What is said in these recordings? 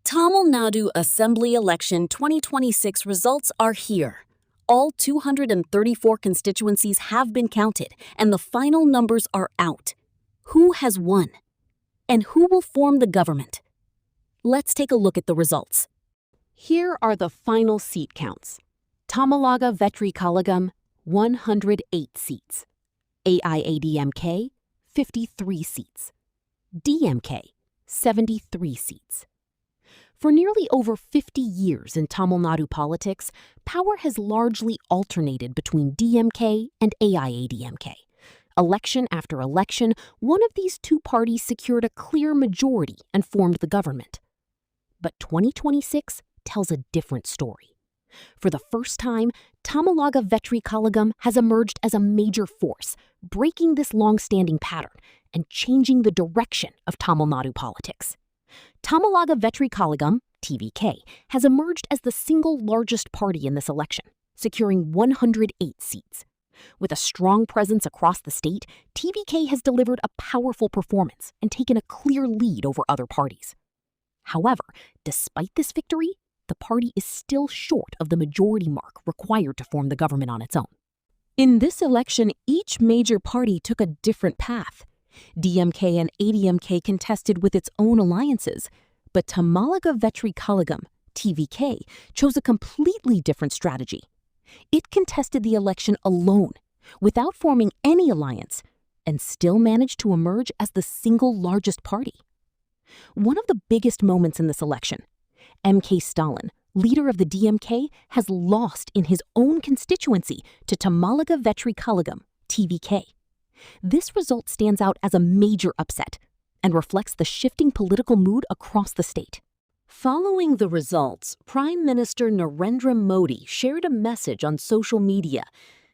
Tamil Nadu Assembly Election 2026 results are here. All 234 constituencies have been counted, and the final numbers are out. Who has won? And who will form the government? Let's take a look at the results. Here are the final seat counts. Tamilaga Vettri Kazhagam, 108 seats. AIADMK, 53 seats. DMK, 73 seats. For nearly over 50 years in Tamil Nadu politics, power has largely alternated between DMK and AIADMK. Election after election, one of these two parties secured a clear majority and formed the government. But 2026 tells a different story. For the first time, Tamilaga Vettri Kazhagam has emerged as a major force, breaking this long-standing pattern and changing the direction of Tamil Nadu politics. Tamilaga Vettri Kazhagam, TVK, has emerged as the single largest party in this election, securing 108 seats. With a strong presence across the state, TVK has delivered a powerful performance and taken a clear lead over other parties. However, despite this victory, the party is still short of the majority mark required to form the government on its own. In this election, each major party took a different path. DMK and AIADMK contested with its own alliances, but Tamilaga Vettri Kazhagam, TVK, chose a completely different strategy. It contested the election alone, without forming any alliance, and still managed to emerge as the single largest party. One of the biggest moments in this election, M.K. Stalin, leader of the DMK, has lost in his own constituency to Tamilaga Vettri Kazhagam, TVK. This result stands out as a major upset and reflects the shifting political mood across the state. Following the results, Prime Minister Narendra Modi shared a message on social media.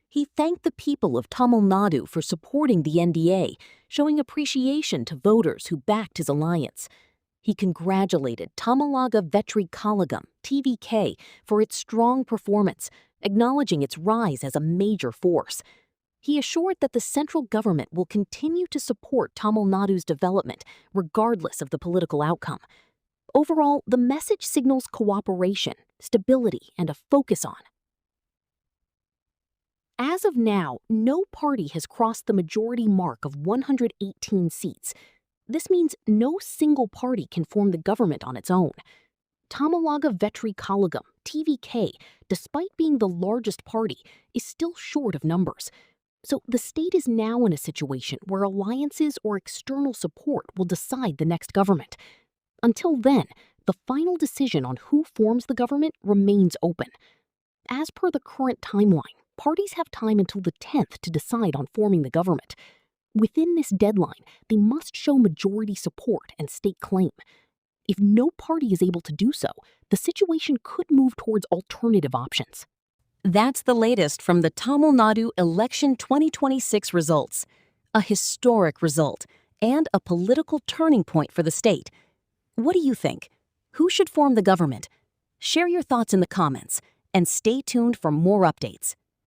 He thanked the people of Tamil Nadu for supporting the NDA, showing appreciation to voters who backed his alliance. He congratulated Tamilaga Vettri Kazhagam, TVK, for its strong performance, acknowledging its rise as a major force. He assured that the central government will continue to support Tamil Nadu's development, regardless of the political outcome. Overall, the message signals cooperation, stability, and a focus on. As of now, no party has crossed the majority mark of 118 seats. This means no single party can form the government on its own. Tamilaga Vettri Kazhagam, TVK, despite being the largest party, is still short of numbers. So the state is now in a situation where alliances or external support will decide the next government. Until then, the final decision on who forms the government remains open. As per the current timeline, parties have time until the 10th to decide on forming the government. Within this deadline, they must show majority support and stake claim. If no party is able to do so, the situation could move towards alternative options. That's the latest from the Tamil Nadu Election 2026 results. A historic result and a political turning point for the state. What do you think? Who should form the government? Share your thoughts in the comments and stay tuned for more updates.